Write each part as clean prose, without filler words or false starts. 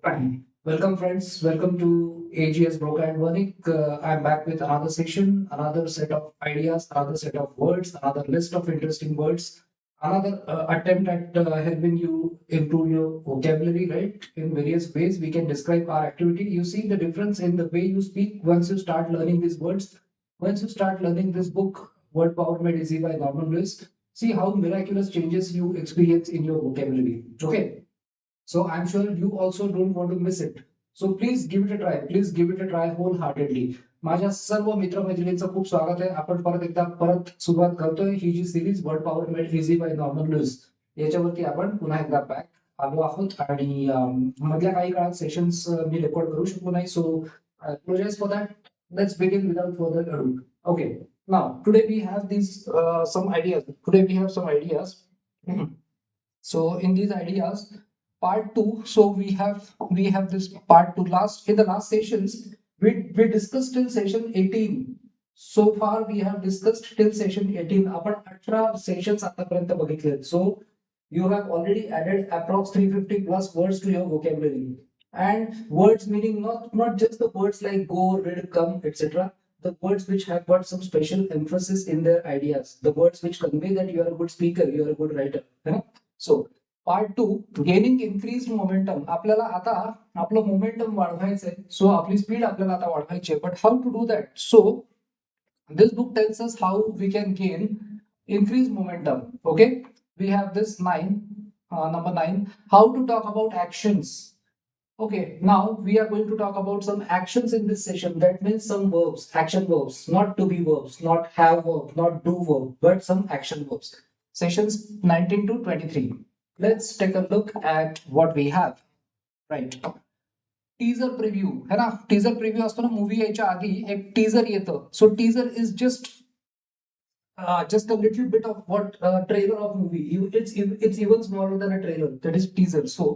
Welcome, friends. Welcome to AGS Broker and Vanik. I'm back with another session, another set of ideas, another set of words, another list of interesting words, another attempt at helping you improve your vocabulary, right? In various ways, we can describe our activity. You see the difference in the way you speak once you start learning these words. Once you start learning this book, Word Power Made Easy by Norman Lewis, see how miraculous changes you experience in your vocabulary. Okay. So I'm sure you also don't want to miss it. So please give it a try. Please give it a try wholeheartedly. माझ्या सर्व मित्रमैत्रिणींचं खूप स्वागत आहे. आपण परत सुरुवात करतोय. ही जी series word power made easy by Norman Lewis याच्यावरती आपण पुन्हा एकदा बॅक आलो आहोत आणि मधल्या काही काळात सेशन्स मी रेकॉर्ड करू शकलो नाही. So apologise for that. Let's begin without further ado. Okay. Now today we have these some ideas. Today we have some ideas. So in these ideas, part 2, so we have this part 2. In the last sessions we discussed till session 18. So far we have discussed till session 18. आपण 18 sessions आतापर्यंत बघितले. So you have already added approx 350 plus words to your vocabulary, and words meaning not just the words like go, read, come, etc. The words which have got some special emphasis in their ideas, the words which convey that you are a good speaker, you are a good writer. So part 2 gaining increase momentum. आपल्याला आता आपलं momentum वाढवायचंय. So आपली speed आपल्याला आता वाढवायची आहे. But how to do that? So this book tells us how we can gain increase momentum. Okay, we have this 9, number 9, how to talk about actions. Okay, now we are going to talk about some actions in this session. That means some verbs, action verbs, not to be verbs, not have verb, not do verb, but some action verbs. Sessions 19 to 23. Let's take a look at what we have. Right. Teaser preview है ना. Teaser preview असतो ना, movie यायच्या आधी एक teaser येतं. So teaser is just a little bit of what trailer of movie. It's even smaller than a trailer. That is teaser. So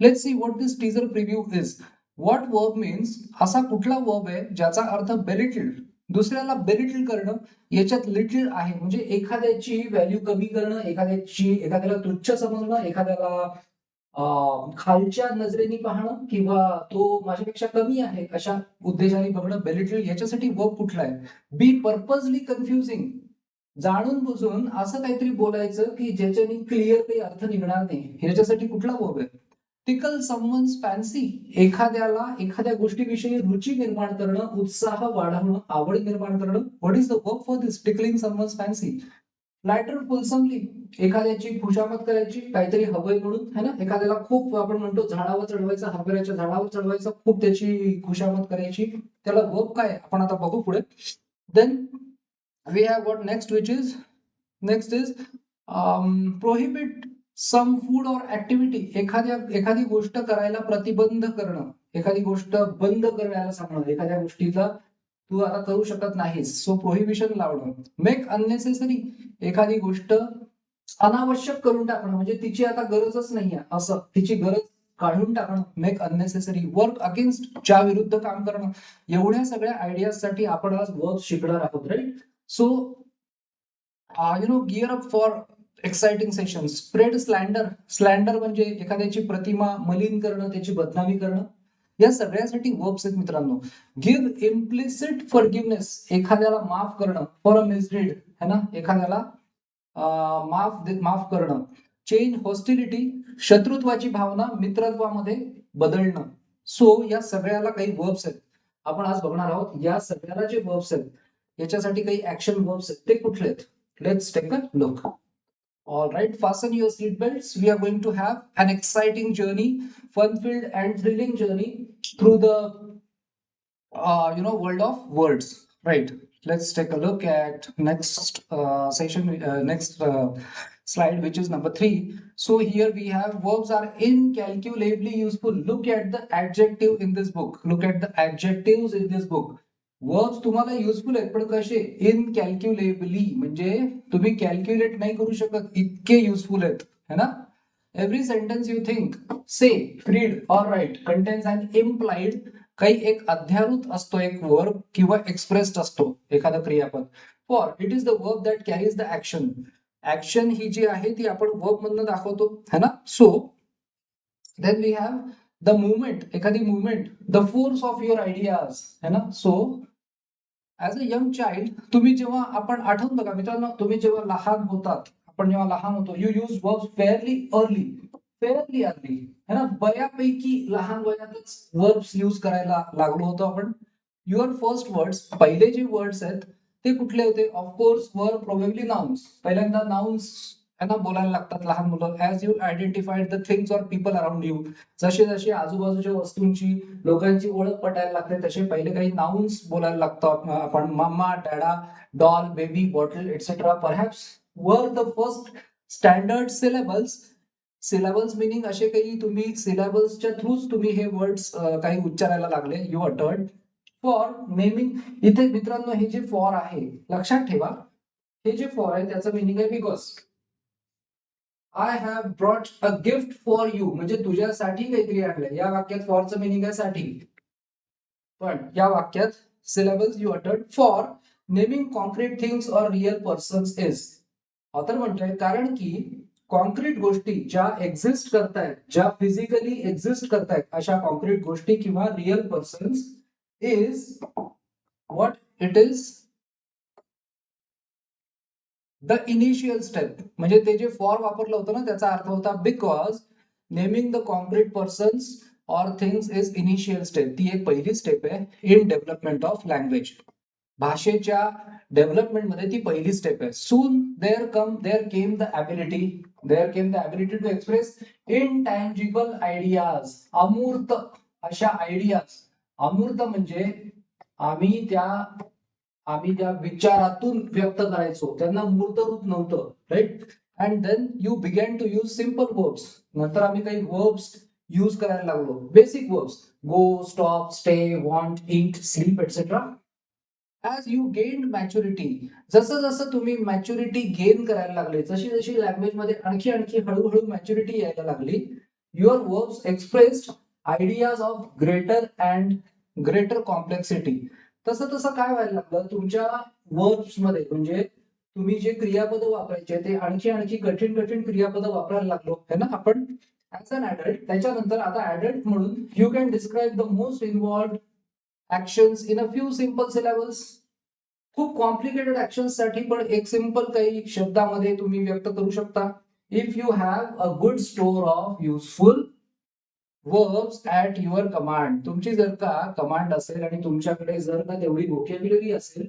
let's see what this teaser preview is. What verb means? असा कुठला verb आहे ज्याचा अर्थ belittle, दुसऱ्याला belittle करणं. याच्यात little आहे म्हणजे एखाद्याची व्हॅल्यू कमी करणं, एखाद्याला तुच्छ समजणं, एखाद्याला खालच्या नजरेने पाहणं, किंवा तो माझ्यापेक्षा कमी आहे अशा उद्देशाने बघणं. बेलिटल याच्यासाठी वर्ब कुठला आहे? बी पर्पजली कन्फ्युजिंग. जाणून बुजून असं काहीतरी बोलायचं की ज्याच्याने क्लिअर काही अर्थ निघणार नाही. ह्याच्यासाठी कुठला वर्ब आहे? टिकल समवन्स फॅन्सी. एखाद्या गोष्टीविषयी रुची निर्माण करणं, उत्साह वाढवणं, आवड निर्माण करणं. What is the verb for this? Tickling someone's fancy. Flatter fulsomely. एखाद्याची खुशामत करायची, काहीतरी हवंय म्हणून, है ना. एखाद्याला खूप आपण म्हणतो झाडावर चढवायचं, हरभऱ्याच्या झाडावर चढवायचं, खूप त्याची खुशामत करायची. त्याला वर्ब काय आपण आता बघू पुढे. Then we have what next, which is next is prohibit some food or activity. एखादी गोष्ट करायला प्रतिबंध करणं, एखादी गोष्ट बंद करायला सांगणं, एखाद्या गोष्टीला तू आता करू शकत नाहीस. सो प्रोहिबिशन लावणं. Make unnecessary. एखादी गोष्ट अनावश्यक करून टाकणं म्हणजे तिची आता गरजच नाहीये असं, तिची गरज काढून टाकणं. Make unnecessary. वर्क अगेन्स्ट, च्या विरुद्ध काम करणं. एवढ्या सगळ्या आयडियाज साठी आपण आज वर्ब शिकणार आहोत. Right. So, gear up for exciting sessions. Spread slander. Slander म्हणजे एखाद्याची प्रतिमा मलिन करणं, त्याची बदनामी करणं. या सगळ्यासाठी वर्ब्स आहेत मित्रांनो. Give implicit forgiveness. एखाद्याला माफ करणं. फॉर अ मिसडीड, है ना. एखाद्याला माफ करणं. Change hostility. शत्रुत्वाची भावना मित्रत्वामध्ये बदलणं. सो या सगळ्याला काही वर्ब्स आहेत. आपण आज बघणार आहोत. या सगळ्याला जे वर्ब्स आहेत याच्यासाठी काही ऍक्शन वर्ब्स आहेत, ते कुठले आहेत? Let's take a look. All right, fasten your seat belts. We are going to have an exciting journey, fun-filled and thrilling journey through the world of words. Right. Let's take a look at next next slide, which is number 3. So here we have verbs are incalculably useful. Look at the adjective in this book. Look at the adjectives in this book. Verbs तुम्हाला useful आहेत, पण कसे? इनकॅल्क्युलेबली म्हणजे तुम्ही calculate नाही करू शकत, इतके युजफुल आहेत, है ना. Every sentence you think, say, read और राईट कंटेन्स अँड इम्प्लाइड. काही एक अध्यारूत असतो एक वर्ब किंवा एक्सप्रेस्ड असतो एखादा क्रियापद. For it is the verb that carries the action. Action ही जी आहे ती आपण वर्ब मधनं दाखवतो, है ना. So then we have the movement, एखादी movement, the force of your ideas, है ना. So as a young child, तुम्ही जेव्हा, आपण आठवून बघा मित्रांनो, तुम्ही जेव्हा लहान होतात, आपण जेव्हा लहान होतो, you use verb fairly early, है ना. बऱ्यापैकी लहान वयातच वर्ब्स यूज करायला लागलो होतो आपण. युअर फर्स्ट वर्ड्स, पहिले जे वर्ड्स आहेत ते कुठले होते? ऑफकोर्स वर प्रोबेबली नाउन्स. पहिल्यांदा नाउन्स यांना बोलायला लागतात लहान मुलं. As you identified the things or people around you, जसे जसे आजूबाजूच्या वस्तूंची, लोकांची ओळख पटायला लागते, तसे पहिले काही नाउन्स बोलायला लागतात आपण. Mama, dada, doll, baby, bottle, etcetera. Perhaps were the first standard syllables meaning असे काही तुम्ही सिलेबल्सच्या थ्रूच तुम्ही हे वर्ड्स काही उच्चारायला लागले, यू अटर्ड. फॉर नेमिंग, इथे मित्रांनो हे जे फॉर आहे लक्षात ठेवा, हे जे फॉर आहे त्याचं मिनिंग आहे because. I have brought a gift for you, म्हणजे तुझ्यासाठी काहीतरी आणलंय. या वाक्यात फॉरचं मिनिंग आहे साठी, पण या वाक्यात syllables you uttered. For naming concrete things or real persons is, author म्हणतोय कारण की कॉन्क्रीट गोष्टी ज्या एक्झिस्ट करतायत, ज्या फिजिकली एक्झिस्ट करतायत, अशा कॉन्क्रीट गोष्टी किंवा real persons is what it is the initial step. म्हणजे ते जे फॉर वापरलं होतं ना, त्याचा अर्थ होता because naming the concrete persons or things is initial step. ती एक पहिली स्टेप आहे इन डेव्हलपमेंट ऑफ लँग्वेज. भाषेच्या डेव्हलपमेंटमध्ये ती पहिली स्टेप आहे. Soon there came the ability to express intangible ideas, अमूर्त अशा आयडियाज. अमूर्त म्हणजे आम्ही त्या विचारातून व्यक्त करायचो, त्यांना मूर्त रूप नव्हतं, right. And then you began to use simple verbs. नंतर आम्ही काही वर्ब्स यूज करायला लागलो, basic verbs, go, stop, stay, want, eat, sleep, etcetera. As you gain maturity, जसं जसं तुम्ही मॅच्युरिटी गेन करायला लागले, जशी जशी लँग्वेज मध्ये आणखी आणखी हळूहळू मॅच्युरिटी यायला लागली, your verbs expressed ideas of greater complexity. तसं तसं काय व्हायला लागलं तुमच्या वर्ब्स मध्ये, म्हणजे तुम्ही जे क्रियापद वापरायचे ते आणखी आणखी कठीण कठीण क्रियापद वापरायला लागलो, है ना आपण. ऍज अन ऍडल्ट, त्याच्यानंतर आता ऍडल्ट म्हणून you can describe the most involved actions in a few simple syllables. खूप कॉम्प्लिकेटेड ऍक्शन्स साठी पण एक सिंपल काही शब्दामध्ये तुम्ही व्यक्त करू शकता. If you have a good store of useful verbs at your command, तुमची जर का कमांड असेल आणि तुमच्याकडे जर का तेवढी व्होकॅब्युलरी असेल,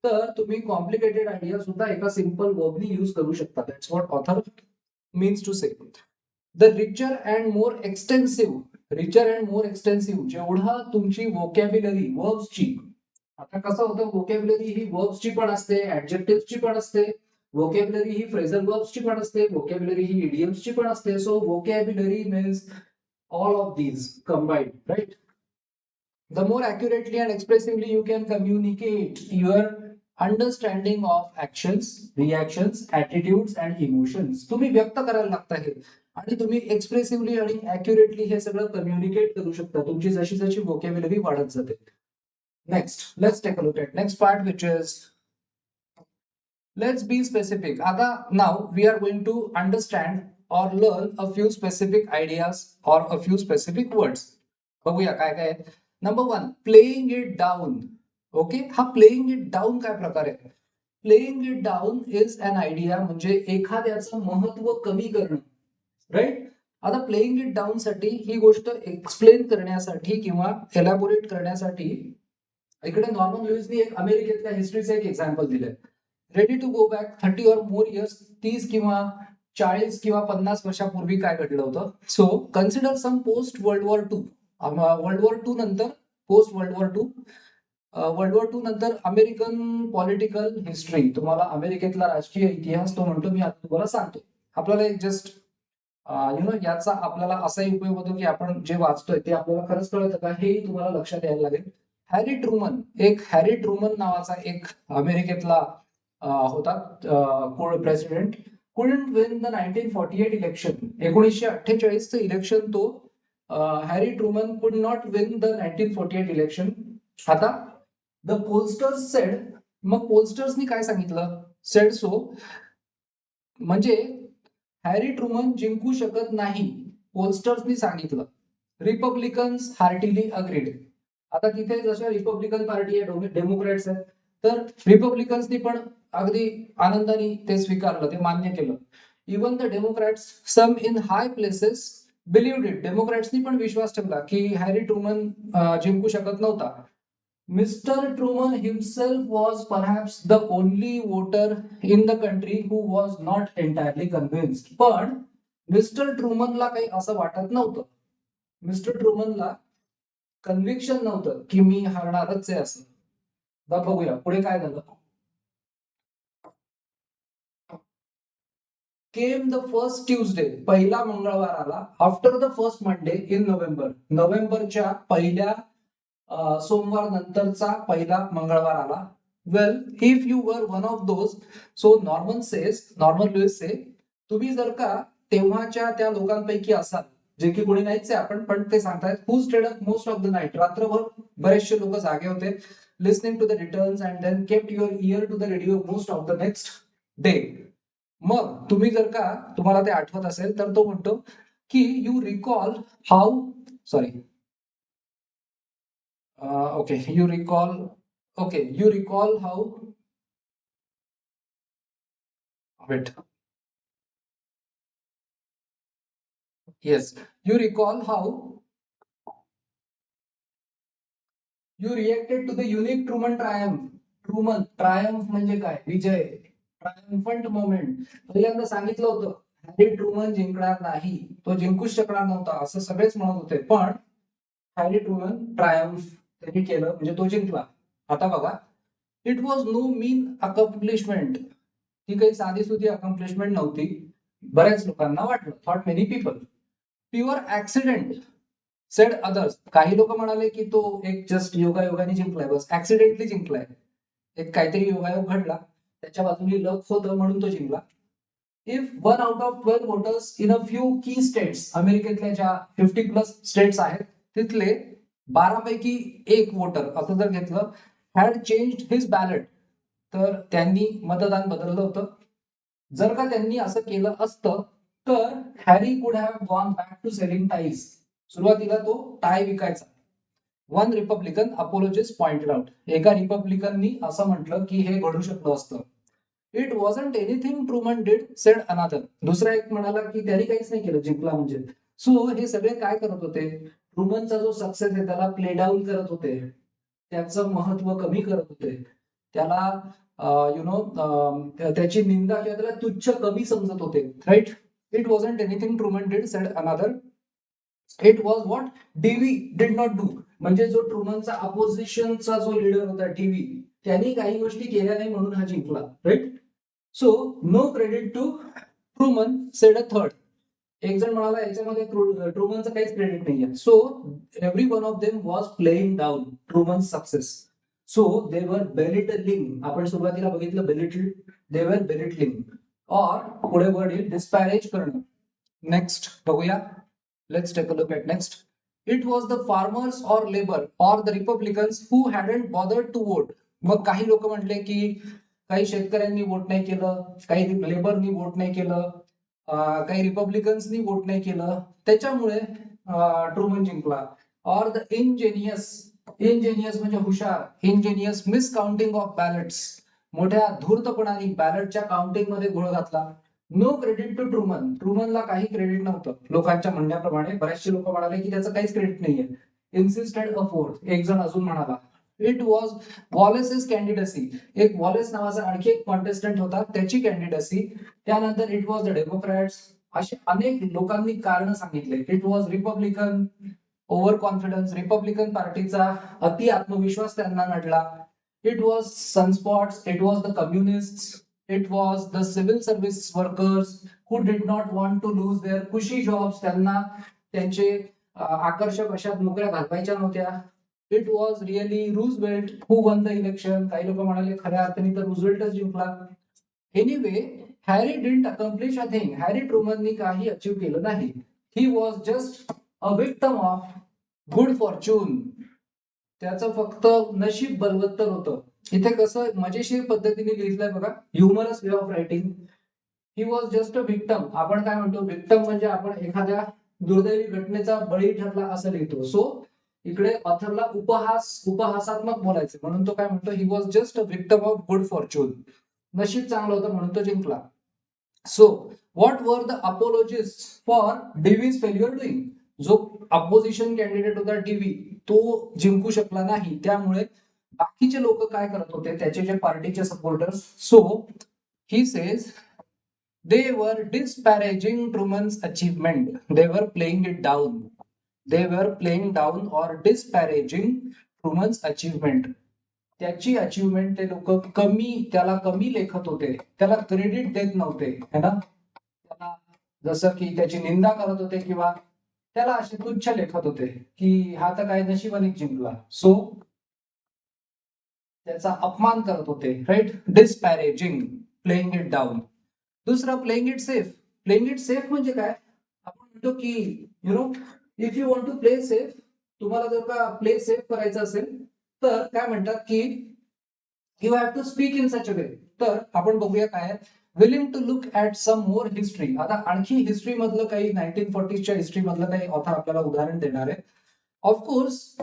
तर तुम्ही कॉम्प्लिकेटेड आयडिया सुद्धा एका सिंपल वर्बनी यूज करू शकता. That's what author means to say. The richer and more extensive, जेवढा तुमची व्होकॅब्युलरी वर्ब्सची, आता कसं होतं, व्होकॅब्युलरी ही वर्ब्सची पण असते, ऍडजेक्टिव्हची पण असते, व्होकॅब्युलरी ही फ्रेझल वर्ब्सची पण असते, व्होकॅब्युलरी ही इडियम्सची पण असते. So vocabulary means all of these combined, right? The more accurately and expressively you can communicate your understanding of actions, reactions, attitudes and emotions. तुम्ही व्यक्त करायला लागता हे, आणि तुम्ही एक्सप्रेसिव्हली आणि ऍक्युरेटली हे सगळं कम्युनिकेट करू शकता तुमची जशी जशी व्होकॅब्युलरी वाढत जाते. Next, let's take a look at next part which is let's be specific. आता now we are going to understand or learn a few specific ideas or a few specific words. बघूया काय काय. Number 1, playing it down. Okay, हा playing it down काय प्रकार आहे? Playing it down is an idea, म्हणजे एखाद्याचं महत्व कमी करणं, राईट. आता प्लेइंग इट डाऊन साठी, ही गोष्ट एक्सप्लेन करण्यासाठी किंवा एलॅबोरेट करण्यासाठी, इकडे नॉर्मन लुईसनी एक अमेरिकेतल्या हिस्ट्रीचं एक एक्झाम्पल दिलंय. रेडी टू गो बॅक 30 और मोर इयर्स, 30 किंवा 40 किंवा 50 वर्षापूर्वी काय घडलं होतं. So consider some post world war two. World war two नंतर, post world war two, world war two नंतर अमेरिकन पॉलिटिकल हिस्ट्री, तुम्हाला अमेरिकेतला राजकीय इतिहास तो म्हणतो मी आता तुम्हाला सांगतो. आपल्याला एक जस्ट याचा आपल्याला असाही उपयोग होतो की आपण जे वाचतोय ते आपल्याला खरंच कळतं का, हे तुम्हाला लक्षात यायला लागेल. हॅरी ट्रुमन नावाचा एक अमेरिकेतला होता president, couldn't win the 1948 election. 1948 चं इलेक्शन तो Harry Truman could not win the 1948 election. आता द पोलस्टर्स सेड, मग पोलस्टर्सनी काय सांगितलं, सेड सो, म्हणजे हॅरी ट्रुमन जिंकू शकत नाही, पोलस्टर्सनी सांगितलं. Republicans heartily agreed. आता तिथे जसं रिपब्लिकन पार्टी आहे, डेमोक्रॅट्स आहेत, तर रिपब्लिकन्सनी पण अगदी आनंदाने ते स्वीकारलं, ते मान्य केलं. Even the Democrats some in high places believed it. डेमोक्रॅट्सनी पण विश्वास ठेवला की हॅरी ट्रुमन जिंकू शकत नव्हता. Mister Truman himself was perhaps the only voter in the country who was not entirely convinced. पण मिस्टर ट्रुमनला काही असं वाटत नव्हतं. मिस्टर ट्रुमनला कन्व्हिक्शन नव्हतं की मी हारणारच आहे असं. बघूया पुढे काय झालं. Came the first Tuesday. पहिला मंगळवार आला. After the first Monday in November. नोव्हेंबरच्या पहिल्या सोमवार नंतरचा पहिला मंगळवार आला. Well, if you were one of those, so Norman Lewis say, तुम्ही जर का तेव्हाच्या त्या लोकांपैकी असाल, जे की कोणी नाहीच आहे आपण, पण ते सांगतायत, who stayed up most of the night. रात्रभर बरेचसे लोक जागे होते, listening to the returns and then kept your ear to the radio most of the next day. मग तुम्ही जर का तुम्हाला ते आठवत असेल तर तो म्हणतो की you recall how, sorry, okay, you recall how, wait, yes, you recall how you reacted to the unique Truman triumph. Triumph म्हणजे काय? विजय, ट्रायम्फंट मोमेंट. पहिल्यांदा सांगितलं होतं हॅरी ट्रुमन जिंकणार नाही, तो जिंकूच शकणार नव्हता असं सगळेच म्हणत होते, पण हॅरी ट्रुमन ट्रायम्फ त्यांनी केलं, म्हणजे तो जिंकला. आता बघा, it was no mean accomplishment. ही काही साधी सुधी अकम्प्लिशमेंट नव्हती. बऱ्याच लोकांना वाटलं, thought many people. Pure accident said others. काही लोक म्हणाले की तो एक जस्ट योगायोगाने जिंकलाय, बस ऍक्सिडेंटली जिंकलाय, एक काहीतरी योगायोग घडला, त्याच्या बाजूने लक होतं म्हणून तो जिंकला. If 1 out of 12 voters in a few की स्टेट्स, अमेरिकेतल्या ज्या 50+ स्टेट्स आहेत तिथले 12 पैकी एक वोटर असं जर घेतलं, हॅड चेंज्ड हिज बॅलेट, तर त्यांनी मतदान बदललं होतं. जर का त्यांनी असं केलं असतं तर Harry could have gone back to selling ties. सुरुवातीला तो टाय विकायचा. One Republican apologist pointed out. एका रिपब्लिकननी असं म्हटलं की हे घडू शकलं असतं. It wasn't anything Truman did, said another. दुसरा एक म्हणाला की त्यांनी काहीच नाही केलं, जिंकला म्हणजे. सो हे सगळे काय करत होते? ट्रुमनचा जो सक्सेस आहे त्याला प्ले डाऊन करत होते, त्याचं महत्व कमी करत होते, त्याला त्याची निंदा किंवा त्याला तुच्छ कमी समजत होते, right. It wasn't anything Truman did, said another. It was what Dewey did not do. म्हणजे जो ट्रुमनचा अपोजिशनचा जो लीडर होता डीव्ही, त्यांनी काही गोष्टी केल्या नाही म्हणून हा जिंकला, right. So no credit to Truman, said a third. एक जण म्हणाला याच्यामध्ये ट्रुमनचं काहीच क्रेडिट नाहीये. So every one of them was playing down Truman success. So they were belittling. आपण सुरुवातीला बघितलं बेलिटल, दे वर बेलिटलिंग, और पुढे वर्ड येईल डिस्पॅरेज करणं. नेक्स्ट बघूया. Let's take a look at next. It was the farmers or labor or the Republicans who hadn't bothered to vote. मग काही लोक म्हटले की काही शेतकऱ्यांनी वोट नाही केलं, काही लेबरनी वोट नाही केलं, काही रिपब्लिकन्सनी वोट नाही केलं, त्याच्यामुळे ट्रुमन जिंकला. ऑर द इंजेनियस म्हणजे हुशार, इंजेनियस मिसकाउंटिंग ऑफ बॅलेट्स. मोठ्या धूर्तपणाने बॅलेटच्या काउंटिंग मध्ये घोळ घातला. No credit to Truman. ट्रुमनला काही क्रेडिट नव्हतं. लोकांच्या म्हणण्याप्रमाणे बरेचसे लोक म्हणाले की त्याचं काहीच क्रेडिट नाहीये. इन्सिस्टेड अ फोर्थ. एक जण अजून म्हणाला इट वॉज वॉलेस's कॅन्डिडसी. एक वॉलेस नावाचा आणखी एक कॉन्टेस्टंट होता, त्याची कॅन्डिडसी. त्यानंतर इट वॉज द डेमोक्रॅट्स. असे अनेक लोकांनी कारण सांगितले. It was Republican, overconfidence, Republican पार्टीचा अति आत्मविश्वास त्यांना नडला. It was sunspots, it was the communist, it was the civil service workers who did not want to lose their cushy jobs. त्यांना त्यांचे आकर्षक अशा नोकऱ्या घालवायच्या नव्हत्या. It was really Roosevelt who won the election. काही लोक म्हणाले खऱ्या अर्थाने तर रूझवेल्टच जिंकला. Anyway, Harry didn't accomplish a thing. Harry ट्रुमननी काही अचीव केलं नाही. ही was just a victim of good Fortune. त्याचं फक्त नशीब बलवत्तर होतं. इथे कसं मजेशीर पद्धतीने लिहिलंय बघा, humorous way of writing. He was just a victim. आपण काय म्हणतो विक्टम म्हणजे आपण एखाद्या दुर्दैवी घटनेचा बळी ठरला असं लिहितो. सो इकडे ऑथरला उपहासात्मक बोलायचं म्हणून तो काय म्हणतो, he was just a victim of good fortune. नशीब चांगलं होतं म्हणून तो जिंकला. So what were the apologist for Dewey's failure doing? जो अपोजिशन कॅन्डिडेट होता डीव्ही, तो जिंकू शकला नाही, त्यामुळे बाकीचे लोक काय करत होते, त्याचे जे पार्टीचे supporters. So he says they were disparaging Truman's achievement. They were playing it down. They were playing down or disparaging Truman's achievement. त्याची अचिव्हमेंट ते लोक त्याला कमी लेखत होते, त्याला क्रेडिट देत नव्हते, है ना. त्याला जसं की त्याची निंदा करत होते किंवा त्याला असे तुच्छ लेखत होते की हा तर काय नशिबाने जिंकला. सो त्याचा अपमान करत होते, right. Disparaging, playing it down. दुसरा playing it safe. Playing it safe म्हणजे काय, आपण म्हणतो की you know if you want to play safe, तुम्हाला जर का प्ले सेफ करायचं असेल तर काय म्हणतात की you have to speak in such a way. तर आपण बघूया काय, willing to look at some more history. आता आणखी हिस्ट्री मधलं काही 1940च्या हिस्ट्री मधलं काही ऑथर आपल्याला उदाहरण देणार आहे. ऑफकोर्स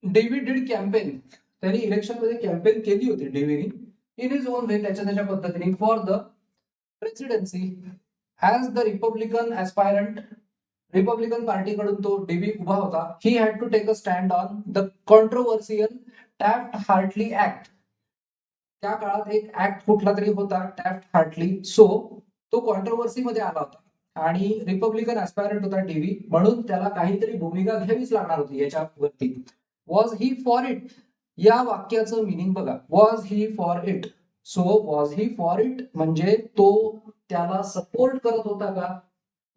डेव्हिड डिड कॅम्पेन, त्यांनी इलेक्शन मध्ये कॅम्पेन केली होती डेव्हिडनी इन हिज ओन वे, त्याच्या पद्धतीने for the presidency as the Republican aspirant. Republican पार्टीकडून तो डीव्ही उभा होता. He had to take a stand on the controversial Taft Hartley act. त्या काळात एक ऍक्ट कुठला तरी होता, टॅफ्ट हार्टली. सो तो कॉन्ट्रोवर्सी मध्ये आला होता आणि रिपब्लिकन ऍस्पायरंट होता डीव्ही, म्हणून त्याला काहीतरी भूमिका घ्यावीच लागणार होती याच्यावरती. वॉज ही फॉर इट, या वाक्याचं मिनिंग बघा. Was he for it. So was he for it म्हणजे तो त्याला सपोर्ट करत होता का?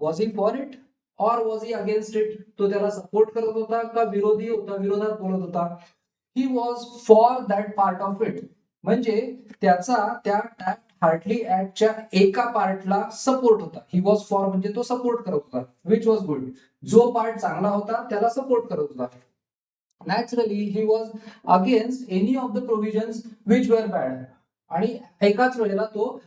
वॉज ही फॉर इट और वॉज ही अगेन्स्ट इट? तो त्याला सपोर्ट करत होता का विरोधी होता, विरोधात बोलत होता? He was for that part of it म्हणजे त्याचा त्या टॅफ्ट हार्टली ऍक्टच्या एका पार्टला सपोर्ट होता. ही वॉज फॉर म्हणजे तो सपोर्ट करत होता, विच वॉज गुड. जो पार्ट चांगला होता त्याला सपोर्ट करत होता. Naturally he was against any of the provisions which वर बॅड. आणि एकाच वेळेला तो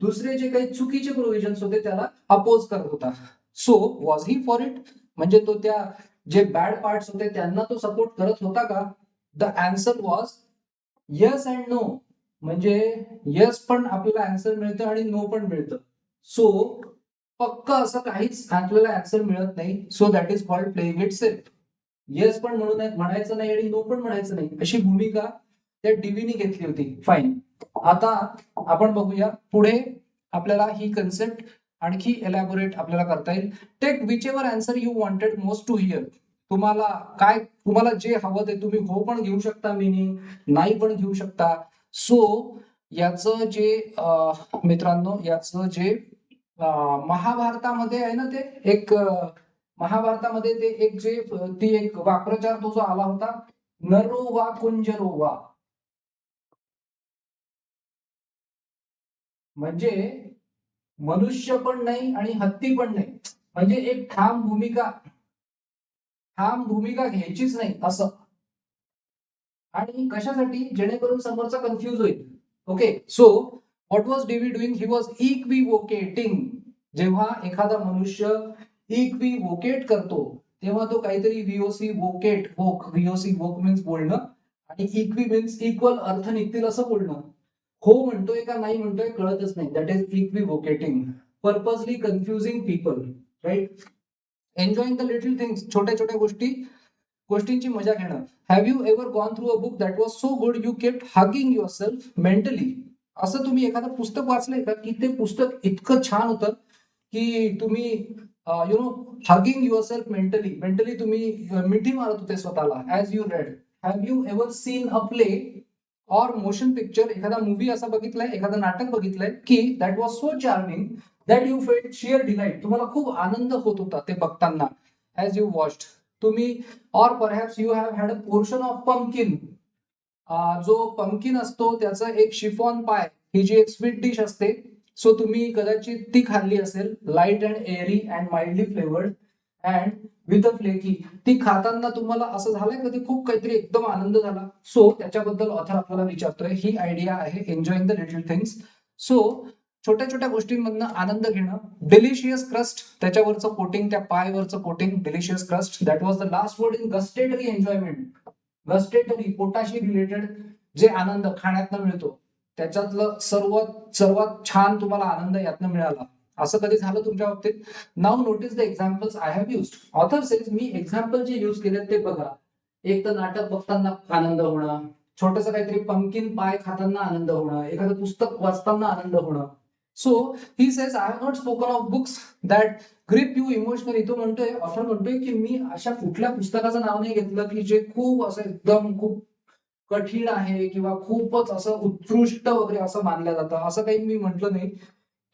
दुसरे जे काही चुकीचे प्रोव्हिजन्स होते त्याला अपोज करत होता. So was he for it म्हणजे तो त्या जे बॅड पार्ट्स होते त्यांना तो सपोर्ट करत होता का? The answer was yes and no. म्हणजे येस पण आपल्याला आन्सर मिळतं आणि नो पण मिळतं. सो पक्क असं काहीच आपल्याला आन्सर मिळत नाही. So that is called playing it safe. Yes पण म्हणायचं नाही आणि नो पण म्हणायचं नाही, अशी भूमिका त्या डीव्हीनी घेतली होती. फाईन. आता आपण बघूया पुढे आपल्याला ही कन्सेप्ट आणखी एलॅबोरेट आपल्याला करता येईल. Take whichever answer you wanted most to hear. तुम्हाला जे हवं ते तुम्ही हो पण घेऊ शकता मिनिंग, नाही पण घेऊ शकता. सो याचं जे मित्रांनो, याचं जे महाभारतामध्ये आहे ना, ते एक महाभारतामध्ये ते एक जे ती एक वाक्प्रचार तो जो आला होता, नरो वा कुंजरो वा, म्हणजे मनुष्य पण नाही आणि हत्ती पण नाही, म्हणजे एक ठाम भूमिका घ्यायचीच नाही असं. आणि कशासाठी? जेणेकरून समोरचा कन्फ्यूज होईल. Okay. So what was Dewey doing? He was equivocating. जेव्हा एखादा मनुष्य इक्विवोकेट करतो तेव्हा तो काहीतरी व्हीओसी वोक मीन्स बोलणं आणि इक्वी मीन्स इक्वल अर्थ निघतील असं बोलणं. हो म्हणतोय का नाही म्हणतोय कळतच नाही. That is equivocating. Purposely confusing people, right. Enjoying the little things, छोट्या छोट्या गोष्टींची मजा घेणं. Have you ever gone through a book that was so good you kept hugging your self mentally? असं तुम्ही एखादं पुस्तक वाचलंय का की ते पुस्तक इतकं छान होतं की तुम्ही हगिंग युअर सेल्फ मेंटली तुम्ही मिठी मारत होते स्वतःला as you read. Have you ever seen a play और मोशन पिक्चर? एखादा मूवी असा बघितलाय, एखादं नाटक बघितलंय की that was so charming that you felt shear delight. तुम्हाला खूप आनंद होत होता ते बघताना ऍज यू वॉच्ड. तुम्ही और perhaps you have had a portion of pumpkin. जो पंपकिन असतो त्याचं एक शिफॉन पाय, ही जी एक स्वीट डिश असते, सो तुम्ही कदाचित ती खाल्ली असेल. Light and airy and mildly flavoured and with a flaky. ती खाताना तुम्हाला असं झालंय कधी खूप काहीतरी एकदम आनंद झाला? सो त्याच्याबद्दल ऑथर आपल्याला विचारतोय. ही आयडिया आहे enjoying the little things. So छोट्या छोट्या गोष्टींमधनं आनंद घेणं. डिलिशियस क्रस्ट, त्याच्यावरचं कोटिंग, त्या पायवरचं coating, delicious crust. That was the last word in gustatory enjoyment. Gustatory, पोटाशी रिलेटेड जे आनंद खाण्यातनं मिळतो त्याच्यातलं सर्वात सर्वात छान तुम्हाला आनंद यातनं मिळाला, असं कधी झालं तुमच्या बाबतीत? Now notice the examples I have used. Author says, मी एक्झाम्पल जे युज केले ते बघा. एक तर नाटक बघताना आनंद होणं, छोटस काहीतरी पंकिन पाय खाताना आनंद होणं, एखादं पुस्तक वाचताना आनंद होणं. So he says, I have not spoken of books that grip you emotionally. तो म्हणतोय, ऑथर म्हणतोय की मी अशा कुठल्या पुस्तकाचं नाव नाही घेतलं की जे खूप असं एकदम खूप कठीण आहे किंवा खूपच असं उत्कृष्ट वगैरे असं मानलं जातं, असं काही मी म्हटलं नाही.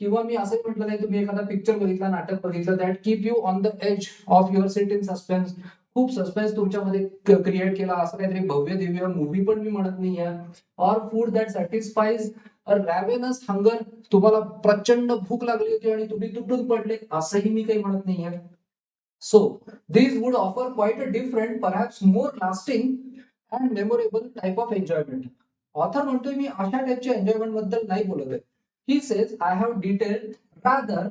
किंवा मी असंही म्हटलं नाही, तुम्ही एखादा पिक्चर बघितला, नाटक बघितलं, that keep you on the edge of your seat in suspense, खूप सस्पेन्स तुमच्यामध्ये क्रिएट केला, असं काहीतरी भव्य दिव्य मूवी पण मी म्हणत नाहीये. Or food that satisfies a ravenous hunger, तुम्हाला प्रचंड भूक लागली होती आणि तुम्ही तुटून पडले, असंही मी काही म्हणत नाहीये. So these would offer quite a different, perhaps more lasting and memorable type of enjoyment. Author म्हणतोय मी अशा टाइपच्या एन्जॉयमेंट बद्दल नाही बोलत आहे. He says, I have detailed rather.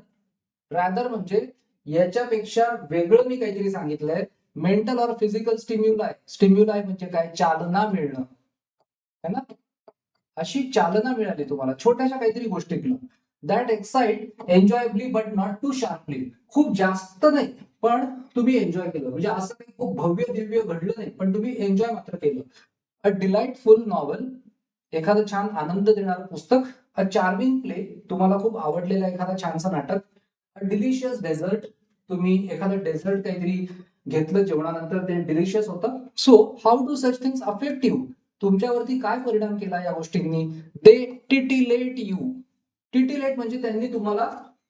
Rather म्हणजे याच्यापेक्षा वेगळं मी काहीतरी सांगितलंय. मेंटल और फिजिकल स्टिम्युलाय. स्टिम्युलाय म्हणजे काय? चालना मिळणं, है ना? अशी चालना मिळाली तुम्हाला छोट्याशा काहीतरी गोष्टीतलं. That excite enjoyably but not too sharply. खूप जास्त नाही पण तुम्ही एन्जॉय केलं, म्हणजे असं काही खूप भव्य दिव्य घडलं नाही पण तुम्ही एन्जॉय मात्र केलं. अ डिलाइटफुल नॉव्हल, एखादं छान आनंद देणारं पुस्तक. अ चार्मिंग प्ले, तुम्हाला खूप आवडलेलं एखादा छानसं नाटक. अ डिलिशियस डेझर्ट, तुम्ही एखादं डेझर्ट काहीतरी घेतलं जेवणानंतर, ते डिलिशियस होतं. So how do such things affect you, तुमच्यावरती काय परिणाम केला या गोष्टींनी? दे टिटिलेट यू. टिटिलेट म्हणजे त्यांनी तुम्हाला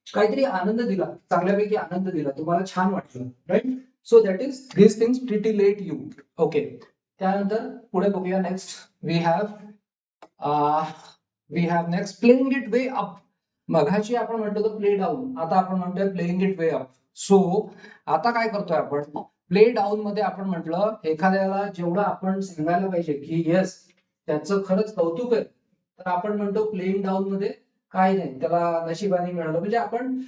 काहीतरी आनंद दिला, चांगल्यापैकी आनंद दिला, तुम्हाला छान वाटलं, right? So that is this things titillate you. Okay, त्यानंतर पुढे बघूया. Next we have next playing it way up. मघाशी आपण म्हणतो होतो प्ले डाऊन, आता आपण म्हणतोय प्लेइंग इट वे अप. सो आता काय करतोय आपण? प्ले डाऊन मध्ये आपण म्हटलं एखाद्याला जेवढं आपण सांगायला पाहिजे की येस त्याचं खरंच कौतुक आहे, तर आपण म्हणतो प्लेइंग डाऊन मध्ये काय नाही, त्याला नशिबाने मिळालं, म्हणजे आपण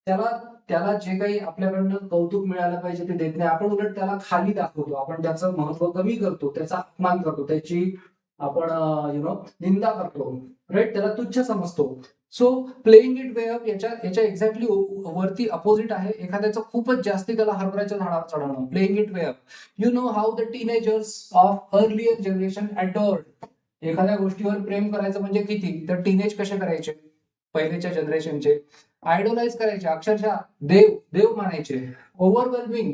त्याला त्याला जे काही आपल्याकडनं कौतुक मिळालं पाहिजे ते देत नाही. आपण उलट त्याला खाली दाखवतो, आपण त्याचं महत्व कमी करतो, त्याचा अपमान करतो, त्याची आपण निंदा करतो, राईट? त्याला तुच्छ समजतो. So playing it way up याच्या याच्या एक्झॅक्टली वरती अपोजिट आहे, एखाद्याचं खूपच जास्ती त्याला हरभऱ्याच्या झाडावर चढवणं. Playing it way up. You know how the teenagers of earlier generation adored. एखाद्या गोष्टीवर प्रेम करायचं म्हणजे किती, तर टीनेज कसे करायचे पहिलेच्या जनरेशनचे, आयडोलाइज करायचे, अक्षरशः देव देव मानायचे. ओव्हरवेल्मिंग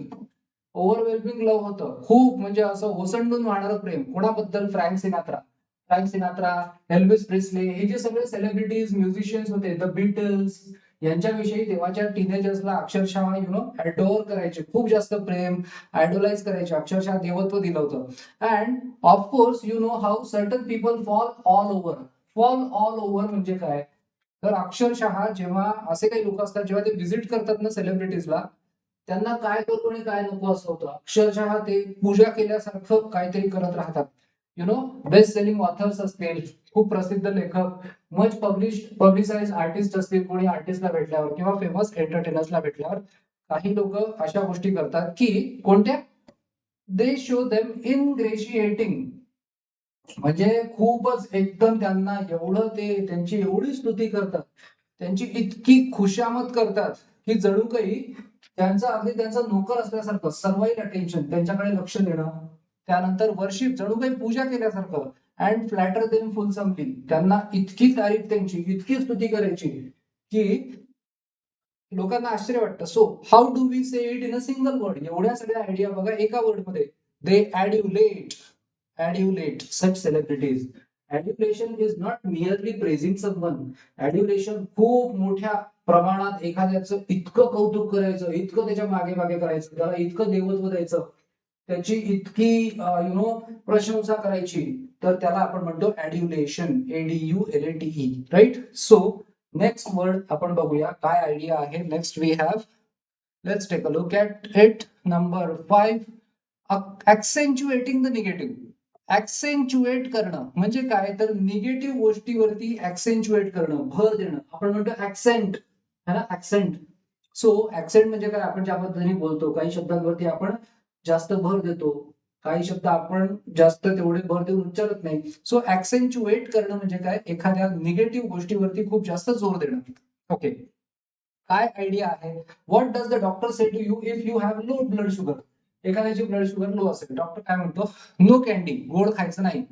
ओव्हरवेल्मिंग लव्ह होतं, खूप म्हणजे असं ओसंडून वाहणारं प्रेम. कोणाबद्दल? फ्रँक सिनात्रा, एल्विस प्रिस्ले, हे जे सगळे सेलिब्रिटीज म्युझिशियन्स होते, द बीटल्स, यांच्याविषयी तेव्हाच्या टीनेजर्सला अक्षरशः अडोर करायचे, खूप जास्त प्रेम, आयडोलाइज करायचे, अक्षरशः देवत्व दिलं होतं. And of course you know how certain people fall all over. Fall all over म्हणजे काय? तर अक्षरशः जेव्हा असे काही लोक असतात, जेव्हा ते व्हिजिट करतात ना सेलिब्रिटीजला, त्यांना काय करू आणि काय नको असं होतं. अक्षरशः ते पूजा केल्यासारखं काहीतरी करत राहतात. बेस्ट सेलिंग ऑथर्स असतील, खूप प्रसिद्ध लेखक, मच पब्लिसाइज आर्टिस्ट असतील, कोणी आर्टिस्टला भेटल्यावर किंवा फेमस एंटरटेनर्सला भेटल्यावर, काही लोक अशा गोष्टी करतात की कोणत्या? दे शो देम इनग्रेशिएटिंग, म्हणजे खूपच एकदम त्यांना एवढं ते त्यांची एवढी स्तुती करतात, त्यांची इतकी खुशामत करतात की जणू काही त्यांचा नोकर असल्यासारखं, सर्वाईल अटेन्शन, त्यांच्याकडे लक्ष देणं, त्यानंतर वर्शिप, जणू काही पूजा केल्यासारखं. अँड फ्लॅटर देम फुलसमली, त्यांना इतकी तारीफ त्यांची, इतकी स्तुती करायची की लोकांना आश्चर्य वाटतं. So how do we say it in a single word? एवढ्या सगळ्या आयडिया बघा एका वर्ड मध्ये. They adulate such celebrities. Adulation is not merely praising someone. Adulation खूप मोठ्या प्रमाणात एखाद्याचं इतकं कौतुक करायचं, इतकं त्याच्या मागे मागे करायचं, त्याला इतकं देवत्व द्यायचं, त्याची इतकी प्रशंसा करायची, तर त्याला आपण म्हणतो adulation. ADULATE, right? So next word आपण बघूया काय आयडिया आहे. Next we have, let's take a look at it. Number 5, accentuating the negative. Accentuate करणं म्हणजे काय, तर निगेटिव्ह गोष्टीवरती ऍक्सेंच्युएट करणं, भर देणं. आपण म्हणतो ऍक्सेंट, है ना, ऍक्सेंट. सो ऍक्सेंट म्हणजे काय, आपण ज्या पद्धतीने बोलतो, काही शब्दांवरती आपण जास्त भर देतो, काही शब्द आपण जास्त तेवढे भर देऊन उच्चारत नाही. सो ऍक्सेंच्युएट करणं म्हणजे काय, एखाद्या निगेटिव्ह गोष्टीवरती खूप जास्त जोर देणं. ओके, काय आयडिया आहे. What does the doctor say to you if you have low blood sugar. एखाद्याची ब्लड शुगर लो असेल, डॉक्टर काय म्हणतो, नो कॅन्डी, गोड खायचं नाही,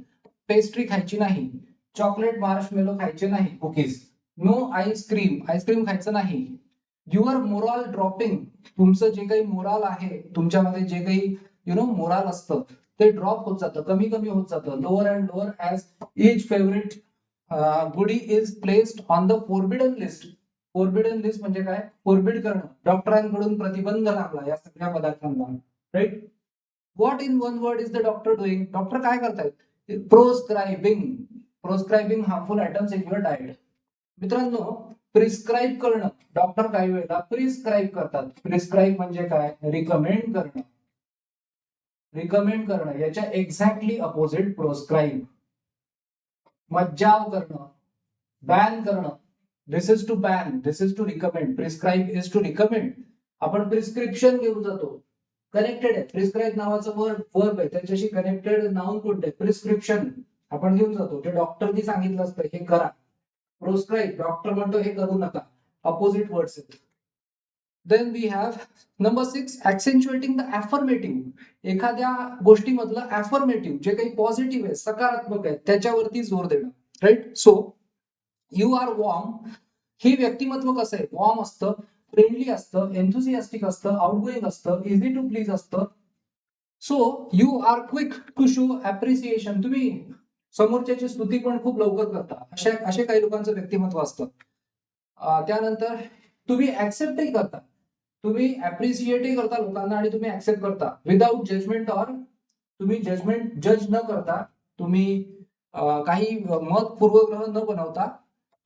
पेस्ट्री खायची नाही, चॉकलेट मार्शमेलो खायचे नाही, कुकीज, नो आईस्क्रीम, आईस्क्रीम खायचं नाही, युअर मोराल ड्रॉपिंग, तुमचं जे काही मोराल आहे, तुमच्यामध्ये जे काही मोराल असतं ते ड्रॉप होत जातं, कमी कमी होत जातं, lower and lower as each favourite goodie is placed on the forbidden list. Forbidden list म्हणजे काय, फोरबिड करणं, डॉक्टरांकडून प्रतिबंध लागला या सगळ्या पदार्थांना, right. What in one word is the doctor doing, doctor काय करतायत, proscribing, proscribing harmful items in your diet. मित्रांनो, प्रिस्क्राईब करणं, डॉक्टर काही वेळेला प्रिस्क्राईब करतात. प्रिस्क्राईब म्हणजे काय, रिकमेंड करणं, रिकमेंड करणं, याच्या एक्झॅक्टली अपोजिट प्रोस्क्राईब. मज्जाव करणं, बॅन करणं, this is to ban, this is to recommend, prescribe is to recommend. आपण प्रिस्क्रिप्शन घेऊन जातो, कनेक्टेड आहे, प्रिस्क्राईब नावाचं वर्ब आहे, त्याच्याशी कनेक्टेड नाउन कोणतं आहे, प्रिस्क्रिप्शन. आपण घेऊन जातो, ते डॉक्टरनी सांगितलं असतं हे करा. प्रोस्क्राईब, डॉक्टर म्हणतो हे करू नका, अपोजिट वर्ड्स आहेत. Then we have number 6, accentuating the affirmative. एखाद्या गोष्टीमधलं ऍफर्मेटिव्ह, जे काही पॉझिटिव्ह आहे, सकारात्मक आहे, त्याच्यावरती जोर देणं, right. So you are warm, ही व्यक्तिमत्व कसं आहे, वॉर्म असतं, फ्रेंडली असतं, एन्थुसियास्टिक असतं, आउटगोईंग असतं, इझी टू प्लीज असतं. So you are quick to show appreciation, तुम्ही समोरच्याची स्तुती पण खूप लवकर करता, असे काही लोकांचं व्यक्तिमत्व असतं. त्यानंतर तुम्ही ऍक्सेप्टही करता, तुम्ही अप्रिशिएटही करता लोकांना आणि तुम्ही ऍक्सेप्ट करता विदाउट जजमेंट, और तुम्ही जज न करता, तुम्ही काही मत पूर्वग्रह न बनवता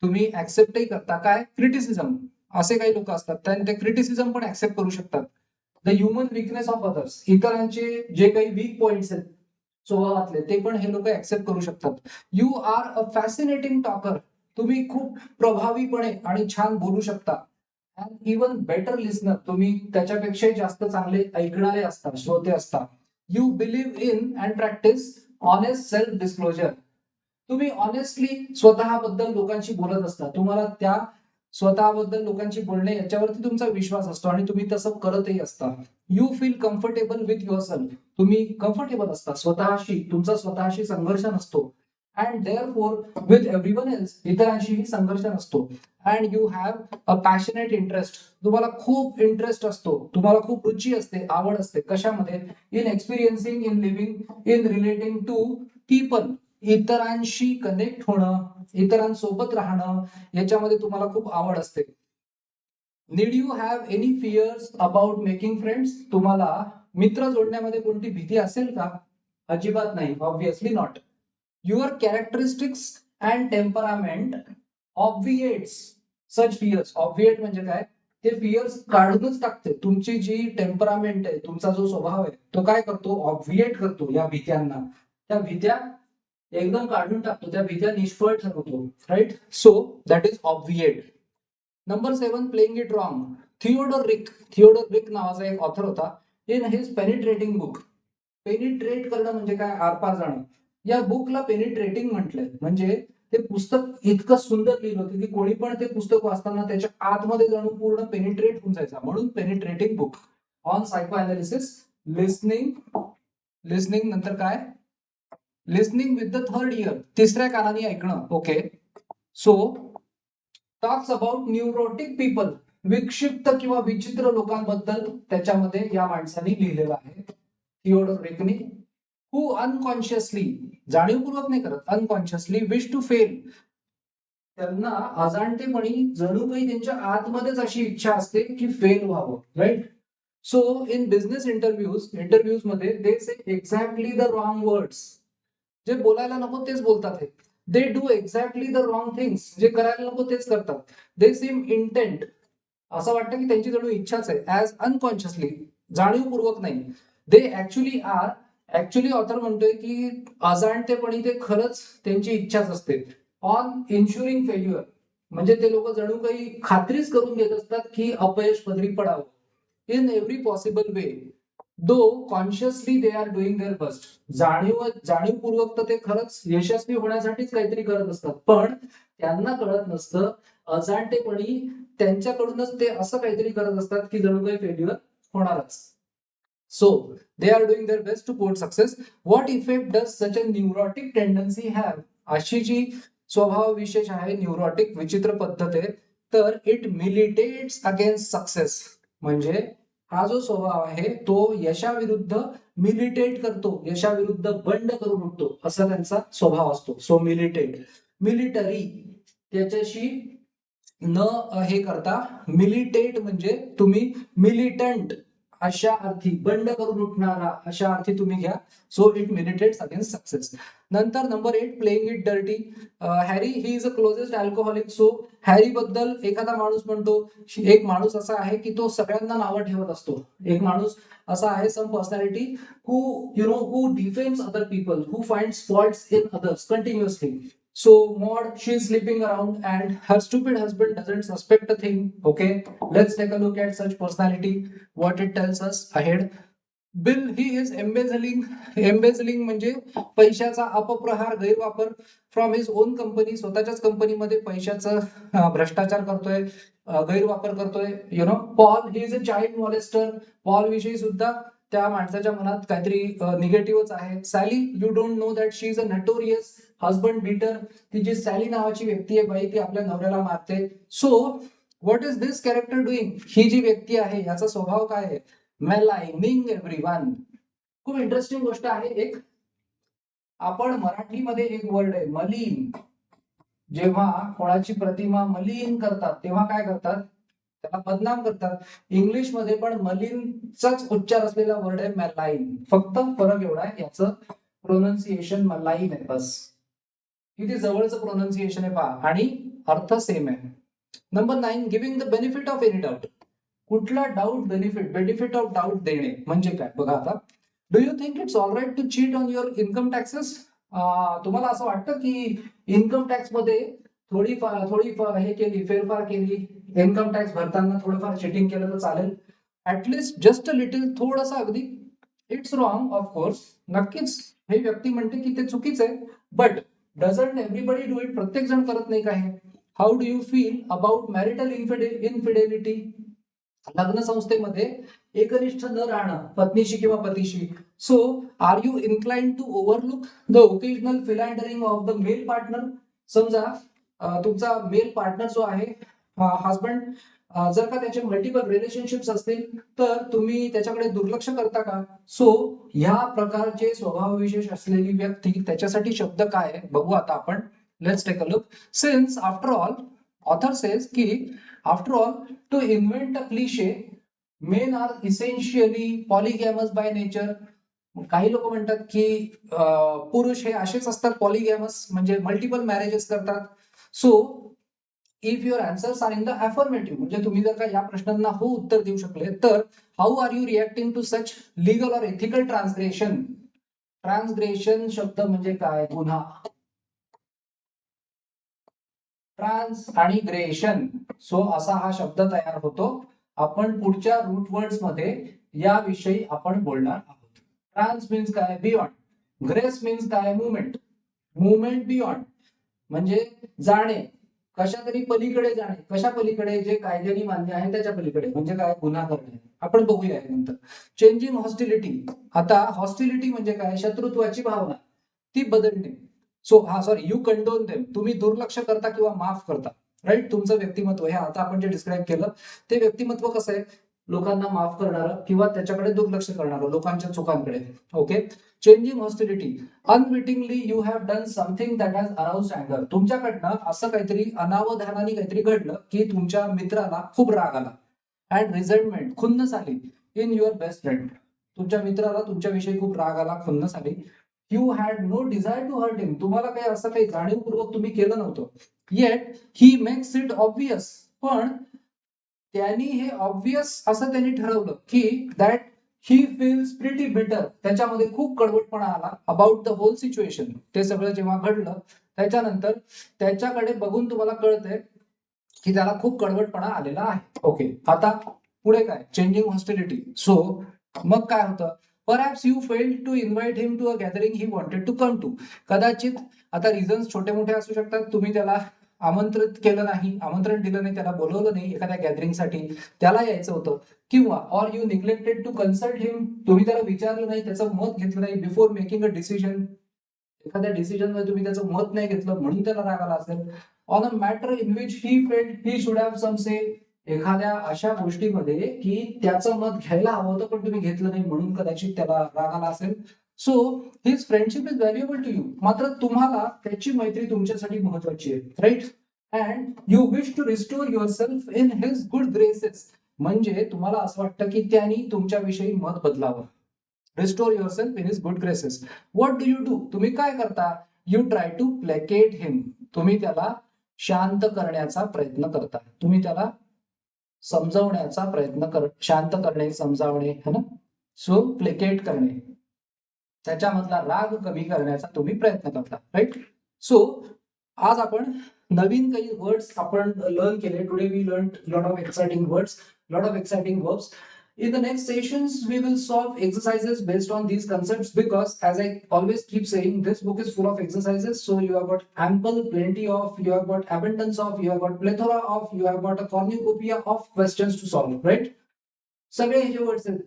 तुम्ही ऍक्सेप्टही करता. काय, क्रिटिसिझम, असे काही लोक असतात ते क्रिटिसिझम पण ऍक्सेप्ट करू शकतात. The human weakness of others, इतरांचे जे काही वीक पॉइंट्स आहेत स्वभावातले, ते पण हे लोक ऍक्सेप्ट करू शकतात. You are a fascinating talker, तुम्ही खूप प्रभावीपणे आणि छान बोलू शकता. अँड इवन बेटर लिस्नर, तुम्ही त्याच्यापेक्षाही जास्त चांगले ऐकणारे असता, श्रोते असता. You believe in and practice honest self disclosure, तुम्ही ऑनेस्टली स्वतःबद्दल लोकांशी बोलत असता, तुम्हाला त्या स्वतःबद्दल लोकांशी बोलणे याच्यावरती तुमचा विश्वास असतो आणि तुम्ही तसं करतही असता. You feel comfortable with your self, तुम्ही कम्फर्टेबल असता स्वतःशी, तुमचा स्वतःशी संघर्ष नसतो. And therefore with everyone else, इतरांशीही संघर्ष नसतो. And you have a passionate interest, तुम्हाला खूप इंटरेस्ट असतो, तुम्हाला खूप रुची असते, आवड असते, कशामध्ये, in experiencing, in living, in relating to people, इतरांशी कनेक्ट होणं, इतरांसोबत राहणं, याच्यामध्ये तुम्हाला खूप आवड असते. Need you have any fears about making friends, तुम्हाला मित्र जोडण्यामध्ये कोणती भीती असेल का, अजिबात नाही, obviously not. Your characteristics and temperament obviates such fears, obviate म्हणजे काय, ते फिअर्स काढूनच टाकते. तुमची जी टेम्परामेंट आहे, तुमचा जो स्वभाव आहे, तो काय करतो, ऑब्व्हिएट करतो या भीत्यांना, त्या भीत्या एकदम काढून टाकतो, त्या भीत्या निष्फळ ठरवतो, right. So that is obviate. Number 7, playing it wrong. Theodore Rick नावाचा एक ऑथर होता. In his penetrating book, penetrate करणं म्हणजे काय, आरपार जाणं, या बुकला पेनिट्रेटिंग म्हटलंय. म्हणजे ते पुस्तक इतकं सुंदर लिहिलं होतं की कोणी पण ते पुस्तक वाचताना त्याच्या आतमध्ये जाणून पूर्ण पेनिट्रेट होऊन जायचा, म्हणून penetrating book. On psychoanalysis, listening, listening नंतर काय, listening with the third ear, तिसऱ्या कानाने ऐकणं. Okay. So talks about neurotic people, विक्षिप्त किंवा विचित्र लोकांबद्दल त्याच्यामध्ये या माणसाने लिहिलेलं आहे, थिओडोर रिकनी. हु अनकॉन्शियसली, जाणीवपूर्वक नाही करत, अनकॉन्शियसली विश टू फेल, त्यांना अजाणतेपणी जणू काही त्यांच्या आतमध्येच अशी इच्छा असते की फेल व्हावं, right. So in business interviews मध्ये they say exactly the wrong words, जे बोलायला नको तेच बोलतात. They do exactly the wrong things, जे करायला नको तेच करतात. दे सीम इंटेंट, असं वाटतं की त्यांची जणू इच्छाच आहे, ऍज अनकॉन्शियसली, जाणीवपूर्वक नाही. दे ऍक्च्युअली आर ऍक्च्युली ऑथर म्हणतोय की अजाणतेपणी ते खरंच त्यांची इच्छाच असते. ऑन इन्शुरिंग फेल्युअर म्हणजे ते लोक जणू काही खात्रीच करून घेत असतात की अपयश पदरी पडावं in every possible way. Though consciously they are doing their best. जाणीवपूर्वक तर ते खरंच यशस्वी होण्यासाठीच काहीतरी करत असतात, पण त्यांना कळत नसतं अजाणतेपणी त्यांच्याकडूनच ते असं काहीतरी करत असतात की जणू काही फेल्युअर होणारच. So they are doing their best to quote success. What effect does such a neurotic tendency have? अशी जी स्वभाव विशेष आहे, न्यूरोटिक विचित्र पद्धत आहे, तर इट मिलिटेट्स अगेन्स्ट सक्सेस. म्हणजे हा जो स्वभाव आहे तो यशाविरुद्ध मिलिटेट करतो, यशाविरुद्ध बंड करून उठतो, असा त्यांचा स्वभाव असतो. सो मिलिटेट, मिलिटरी त्याच्याशी न हे करता, मिलिटेट म्हणजे तुम्ही मिलिटंट अशा अर्थी, बंड करून उठणारा अशा अर्थी तुम्ही घ्या. So it militates against success. नंतर number 8, playing it dirty. Harry he is a closest alcoholic. So Harry बद्दल एखादा माणूस म्हणतो, एक माणूस असा आहे की तो सगळ्यांना नावं ठेवत असतो. एक माणूस असा आहे, some personality who who defends other people, who finds faults in others continuously. So Maud, she's sleeping around and her stupid husband doesn't suspect a thing. Okay, let's take a look at such personality, what it tells us ahead. Bill, he is embezzling म्हणजे पैशाचा अपप्रहार, गैरवापर from his on company, स्वतःच्याच कंपनीमध्ये पैशाचा भ्रष्टाचार करतोय, गैरवापर करतोय. Paul, he is a child molester. Paul विषयी सुद्धा त्या माणसाच्या मनात काहीतरी निगेटिव्हच आहे. Sally, you don't know that she is a notorious husband beater. ती जी सॅली नावाची व्यक्ती आहे बाई, ती आपल्या नवऱ्याला मारते. So what is this character doing? ही जी व्यक्ती आहे याचा स्वभाव काय आहे? मेलाइनिंग एव्हरीवन. खूप इंटरेस्टिंग गोष्ट आहे एक, आपण मराठीमध्ये एक वर्ड आहे मलिन. जेव्हा कोणाची प्रतिमा मलिन करतात तेव्हा काय करतात? त्याला बदनाम करतात. इंग्लिशमध्ये पण मलिनचाच उच्चार असलेला वर्ड आहे मेलाइन. फक्त फरक एवढा आहे, याचं प्रोनाउन्सिएशन मलाइन आहे बस. किती जवळचं प्रोनाउन्सिएशन आहे पहा, आणि अर्थ सेम आहे. Number 9, giving the benefit of any doubt. कुठला डाऊट बेनिफिट ऑफ डाऊट देणे म्हणजे काय बघा आता. Do you think it's all right to cheat on your income taxes? तुम्हाला असं वाटतं की इन्कम टॅक्स मध्ये थोडी हे केली, फेरफार केली, इन्कम टॅक्स भरताना थोडंफार चिटिंग केलं तर चालेल? ऍटलिस्ट जस्ट अ लिटिल, थोडंसं अगदी. इट्स रॉंग ऑफकोर्स, नक्कीच हे व्यक्ती म्हणते की ते चुकीचं आहे. But doesn't everybody do it? प्रत्येक जण करत नाही का हे? How do you feel about marital infidelity? लग्न संस्थेमध्ये एकनिष्ठ न राहणं पत्नीशी किंवा पतीशी. So are you inclined to overlook the occasional philandering of the male partner? समजा तुमचा मेल पार्टनर जो आहे, हजबंड, जर का त्याचे मल्टिपल रिलेशनशिप्स असतील तर तुम्ही त्याच्याकडे दुर्लक्ष करता का? सो ह्या प्रकारचे स्वभाव विशेष असलेली व्यक्ती, त्याच्यासाठी शब्द काय आहे बघू आता आपण. Let's take a look. Since after all, author says की after all, to invent a cliche, men are essentially polygamous by nature. काही लोक म्हणतात की पुरुष हे असेच असतात, पॉलिगॅमस म्हणजे मल्टिपल मॅरेजेस करतात. So if your answers are in the affirmative, म्हणजे तुम्ही जर का या प्रश्नांना हो उत्तर देऊ शकले तर how are you reacting to such legal or ethical transgression? Transgression शब्द म्हणजे काय? गुन्हा. ट्रान्स आणि ग्रेशन, सो असा हा शब्द तयार होतो. आपण पुढच्या रूट वर्ड्स मध्ये याविषयी आपण बोलणार आहोत. ट्रान्स मीन्स काय? बियॉन्ड. ग्रेस मीन्स काय? मुवमेंट. मुवमेंट बियॉन्ड म्हणजे जाणे, कशा तरी पलीकडे जाणे. कशा पलीकडे? जे कायद्याने मान्य आहे त्याच्या पलीकडे, म्हणजे काय? गुन्हा करणे. आपण बघूया नंतर. Changing hostility. आता हॉस्टिलिटी म्हणजे काय? शत्रुत्वाची भावना, ती बदलणे. सॉरी, यू कंडोन देम, तुम्ही दुर्लक्ष करता किंवा माफ करता. राईट, तुमचं व्यक्तिमत्व हे आता आपण जे डिस्क्राईब केलं ते व्यक्तिमत्व कसं आहे? लोकांना माफ करणारं किंवा त्याच्याकडे दुर्लक्ष करणारं, लोकांच्या चुकांकडे. Okay. Changing hostility, unwittingly you have done something that has aroused अँगर. तुमच्याकडनं असं काहीतरी अनावधानाने काहीतरी घडलं की तुमच्या मित्राला खूप राग आला. अँड रिझल्टमेंट, खुन्नस आली. इन युअर बेस्ट फ्रेंड, तुमच्या मित्राला तुमच्याविषयी खूप राग आला, खुन्नस आली. You had no desire to hurt him, तुम्हाला काही असं काही जाणीवपूर्वक तुम्ही केलं नव्हतं. Yet he makes it obvious, पण त्यांनी हे ऑब्वियस असं त्यांनी ठरवलं की दॅट ही फील्स प्रिटी बिटर, त्याच्यामध्ये खूप कडवटपणा आला अबाउट द होल सिच्युएशन. ते सगळं जेव्हा घडलं त्याच्यानंतर त्याच्याकडे बघून तुम्हाला कळतंय की त्याला खूप कडवटपणा आलेला आहे. ओके, आता पुढे काय, चेंजिंग हॉस्टिलिटी. सो मग काय होतं, perhaps you failed to invite him to a gathering he wanted to come to. कदाचित आता रिझन्स छोटे मोठे असू शकतात, तुम्ही त्याला आमंत्रित केलं नाही, आमंत्रण दिलं नाही, त्याला बोलवलं नाही एखाद्या गॅदरिंगसाठी, त्याला यायचं होतं, किंवा or you neglected to consult him, तुम्ही त्याला विचारलं नाही, त्याचं मत घेतलं नाही बिफोर मेकिंग अ डिसिजन. एखाद्या डिसिजन मध्ये तुम्ही त्याचं मत नाही घेतलं म्हणून त्याला राग आला असेल. On a matter in which he felt he should have some say, एखाद्या अशा गोष्टीमध्ये की त्याचं मत घ्यायला हवं होतं पण तुम्ही घेतलं नाही म्हणून कदाचित त्याला राग आला असेल. So his friendship is valuable to you, मात्र तुम्हाला त्याची मैत्री तुमच्यासाठी महत्वाची आहे, right. And you wish to restore yourself in his good graces, म्हणजे तुम्हाला असं वाटतं की त्यांनी तुमच्याविषयी मत बदलावं. Restore yourself in his good graces. What do you do, तुम्ही काय करता, you try to placate him, तुम्ही त्याला शांत करण्याचा प्रयत्न करता, तुम्ही त्याला समजावण्याचा प्रयत्न कर, शांत करणे, समजावणे, है ना. सो प्लेकेट करणे, त्याच्यामधला राग कमी करण्याचा तुम्ही प्रयत्न करता, राईट. सो आज आपण नवीन काही वर्ड्स आपण लर्न केले. Today we learn lot of exciting words, lot of exciting verbs. In the next sessions, we will solve exercises based on these concepts because, as I always keep saying, this book is full of exercises. So you have got ample, plenty of, you have got abundance of, you have got plethora of, you have got a cornucopia of questions to solve, right? सगळे हे जे words आहेत,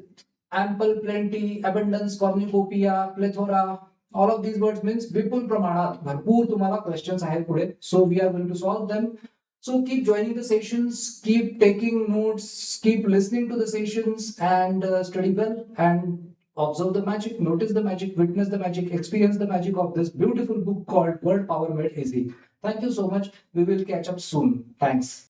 ample, plenty, abundance, cornucopia, plethora, all of these words means विपुल प्रमाणात भरपूर तुम्हाला questions आहेत पुढे. So we are going to solve them. So keep joining the sessions, keep taking notes, keep listening to the sessions, and study well and observe the magic, notice the magic, witness the magic, experience the magic of this beautiful book called Word Power Made Easy. Thank you so much. We will catch up soon. Thanks.